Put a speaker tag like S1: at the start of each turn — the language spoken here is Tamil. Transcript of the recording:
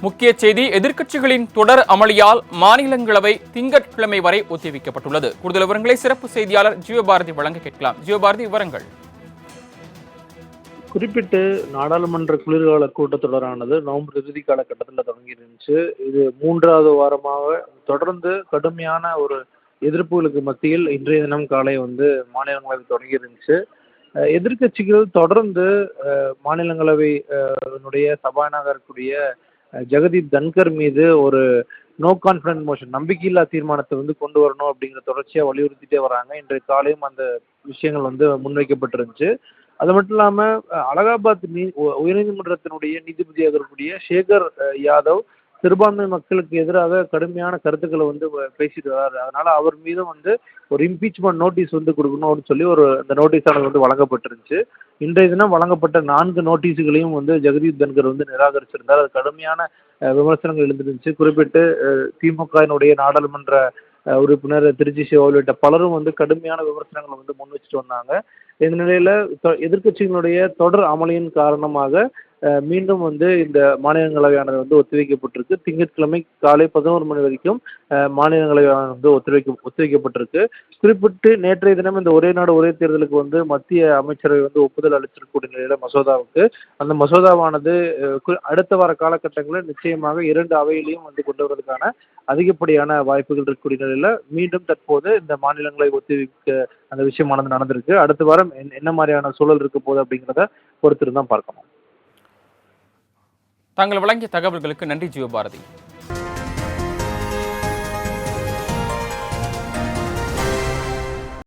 S1: முக்கிய செய்தி, எதிர்க்கட்சிகளின் தொடர் அமளியால் மாநிலங்களவை திங்கட்கிழமை வரை ஒத்திவைக்கப்பட்டுள்ளது. கூடுதல் விவரங்களை சிறப்பு செய்தியாளர் ஜீவபாரதி வழங்க கேட்கலாம். ஜீவபாரதி, விவரங்கள்.
S2: குறிப்பிட்டு நாடாளுமன்ற குளிர்கால கூட்டத்தொடரானது நவம்பர் இறுதி காலகட்டத்தில் தொடங்கி இருந்துச்சு. இது 3வது வாரமாக தொடர்ந்து கடுமையான ஒரு எதிர்ப்புகளுக்கு மத்தியில் இன்றைய தினம் காலை மாநிலங்களவை தொடங்கி இருந்துச்சு. எதிர்க்கட்சிகள் தொடர்ந்து மாநிலங்களவை சபாநாயகருக்குரிய ஜெகதீப் தன்கர் மீது ஒரு நோ கான்ஃபிடன்ஸ் மோஷன், நம்பிக்கையில்லா தீர்மானத்தை கொண்டு வரணும் அப்படிங்கிற தொடர்ச்சியாக வலியுறுத்திட்டே வராங்க. இன்றைய காலையும் அந்த விஷயங்கள் முன்வைக்கப்பட்டிருந்துச்சு. அது மட்டும் இல்லாமல் அலகாபாத் உயர்நீதிமன்றத்தினுடைய நீதிபதியாக இருக்கக்கூடிய சேகர் யாதவ் சிறுபான்மை மக்களுக்கு எதிராக கடுமையான கருத்துக்களை பேசிட்டு வர்றாரு. அதனால அவர் மீதும் ஒரு இம்பீச்மெண்ட் நோட்டீஸ் கொடுக்கணும் அப்படின்னு சொல்லி அந்த நோட்டீஸ் ஆனது வழங்கப்பட்டிருந்துச்சு. இன்றைய தினம் வழங்கப்பட்ட 4 நோட்டீஸுகளையும் ஜெகதீப் தன்கர் நிராகரிச்சிருந்தார். அது கடுமையான விமர்சனங்கள் எழுந்திருந்துச்சு. குறிப்பிட்டு திமுகவினுடைய நாடாளுமன்ற உறுப்பினர் திருச்சி சிவா உள்ளிட்ட பலரும் கடுமையான விமர்சனங்களை முன் வச்சுட்டு வந்தாங்க. இந்த நிலையில எதிர்க்கட்சிகளுடைய தொடர் அமளியின் காரணமாக மீண்டும் இந்த மாநிலங்களவையானது ஒத்திவைக்கப்பட்டிருக்கு. திங்கட்கிழமை காலை 11 மணி வரைக்கும் மாநிலங்களவையானது ஒத்திவைக்கப்பட்டிருக்கு. குறிப்பிட்டு நேற்றைய தினம் இந்த ஒரே நாடு ஒரே தேர்தலுக்கு மத்திய அமைச்சரவை ஒப்புதல் அளிச்சிருக்கக்கூடிய நிலையில மசோதாவுக்கு, அந்த மசோதாவானது அடுத்த வார காலகட்டங்களில் நிச்சயமாக 2 அவையிலையும் கொண்டு வருவதற்கான அதிகப்படியான வாய்ப்புகள் இருக்கக்கூடிய நிலையில மீண்டும் தற்போது இந்த மாநிலங்களை ஒத்திவைக்க அந்த விஷயமானது நடந்திருக்கு. அடுத்த வாரம் என்ன மாதிரியான சூழல் இருக்க போகுது அப்படிங்கிறத பொறுத்திருந்தான் பார்க்கணும்.
S1: தாங்கள் வழங்கிய தகவல்களுக்கு நன்றி ஜீவபாரதி.